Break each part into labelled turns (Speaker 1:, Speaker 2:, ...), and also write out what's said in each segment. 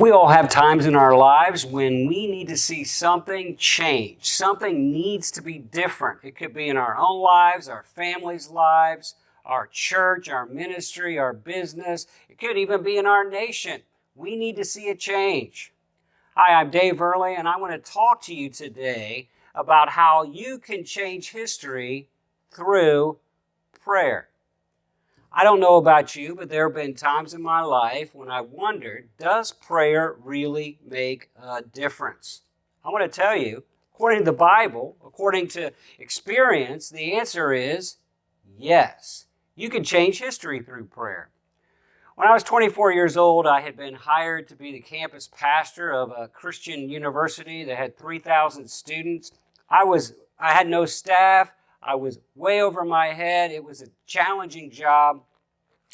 Speaker 1: We all have times in our lives when we need to see something change. Something needs to be different. It could be in our own lives, our family's lives, our church, our ministry, our business. It could even be in our nation. We need to see a change. Hi, I'm Dave Early, and I want to talk to you today about how you can change history through prayer. I don't know about you, but there have been times in my life when I wondered, does prayer really make a difference? I want to tell you, according to the Bible, according to experience, the answer is yes. You can change history through prayer. When I was 24 years old, I had been hired to be the campus pastor of a Christian university that had 3,000 students. I had no staff. I was way over my head. It was a challenging job.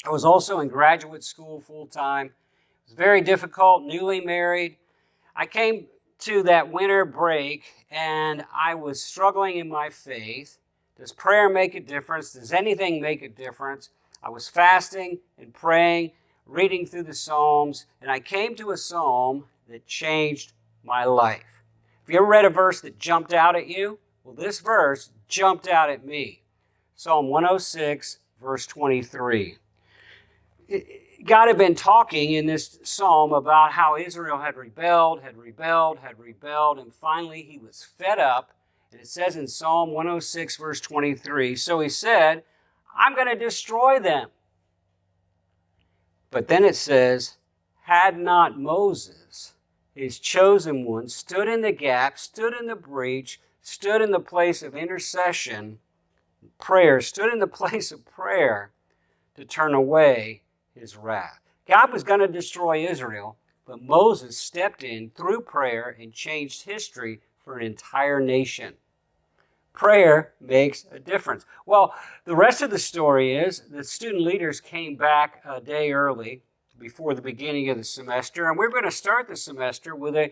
Speaker 1: I was also in graduate school full-time. It was very difficult, newly married. I came to that winter break and I was struggling in my faith. Does prayer make a difference? Does anything make a difference? I was fasting and praying, reading through the Psalms, and I came to a psalm that changed my life. Have you ever read a verse that jumped out at you? Well, this verse jumped out at me. Psalm 106, verse 23. God had been talking in this psalm about how Israel had rebelled, and finally he was fed up. And it says in Psalm 106, verse 23, so he said, I'm going to destroy them. But then it says, had not Moses, his chosen one, stood in the gap, stood in the breach, stood in the place of intercession, prayer, stood in the place of prayer to turn away his wrath. God was going to destroy Israel, but Moses stepped in through prayer and changed history for an entire nation. Prayer makes a difference. Well, the rest of the story is the student leaders came back a day early before the beginning of the semester, and we're going to start the semester with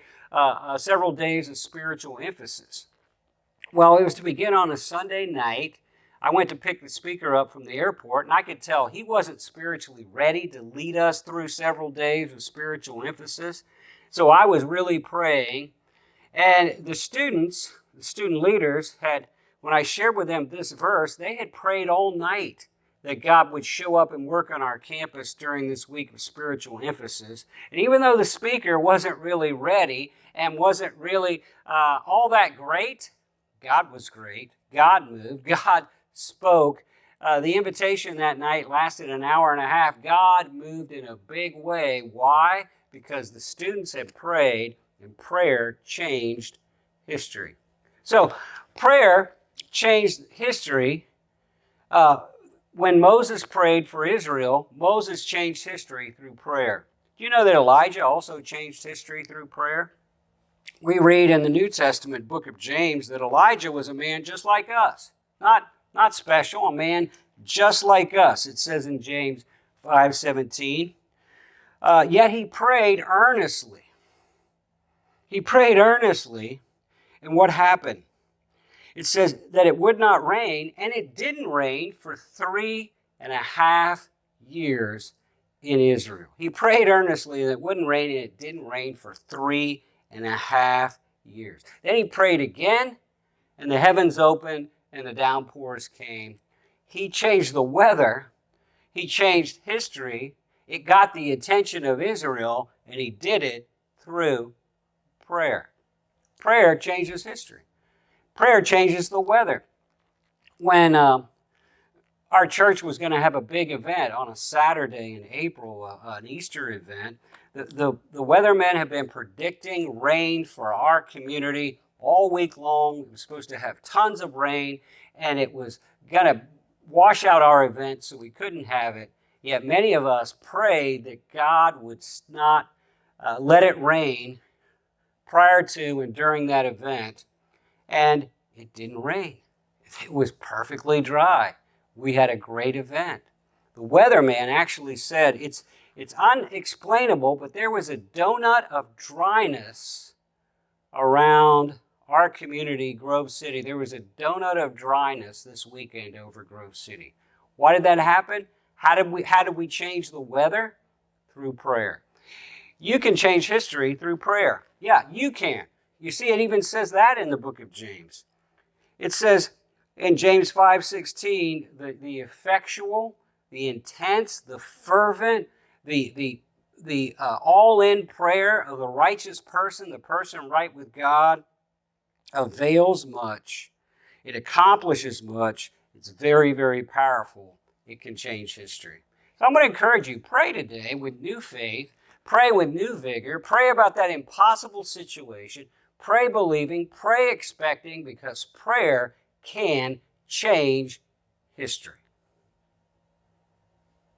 Speaker 1: several days of spiritual emphasis. Well, it was to begin on a Sunday night. I went to pick the speaker up from the airport, and I could tell he wasn't spiritually ready to lead us through several days of spiritual emphasis. So I was really praying. And the student leaders when I shared with them this verse, they had prayed all night that God would show up and work on our campus during this week of spiritual emphasis. And even though the speaker wasn't really ready and wasn't really all that great, God was great. God moved. God spoke. The invitation that night lasted an hour and a half. God moved in a big way. Why? Because the students had prayed, and prayer changed history. So prayer changed history. When Moses prayed for Israel, Moses changed history through prayer. Do you know that Elijah also changed history through prayer? We read in the New Testament book of James that Elijah was a man just like us. Not special, a man just like us. It says in James 5:17. Yet he prayed earnestly. He prayed earnestly, and what happened? It says that it would not rain, and it didn't rain for 3.5 years in Israel. He prayed earnestly that it wouldn't rain, and it didn't rain for 3.5 years. Then he prayed again, and the heavens opened, and the downpours came. He changed the weather. He changed history. It got the attention of Israel, and he did it through prayer. Prayer changes history. Prayer changes the weather. When our church was going to have a big event on a Saturday in April, an Easter event, the weathermen have been predicting rain for our community all week long. It was supposed to have tons of rain, and it was going to wash out our event, so we couldn't have it. Yet many of us prayed that God would not let it rain prior to and during that event, and it didn't rain. It was perfectly dry. We had a great event. The weatherman actually said it's unexplainable, but there was a donut of dryness around our community, Grove City. There was a donut of dryness this weekend over Grove City. Why did that happen? How did we change the weather? Through prayer. You can change history through prayer. Yeah, you can. You see, it even says that in the book of James. It says in James 5:16, the effectual, the intense, the fervent, the all-in prayer of the righteous person, the person right with God, avails much. It accomplishes much. It's very, very powerful. It can change history. So I'm going to encourage you, pray today with new faith, pray with new vigor, pray about that impossible situation, pray believing, pray expecting, because prayer can change history.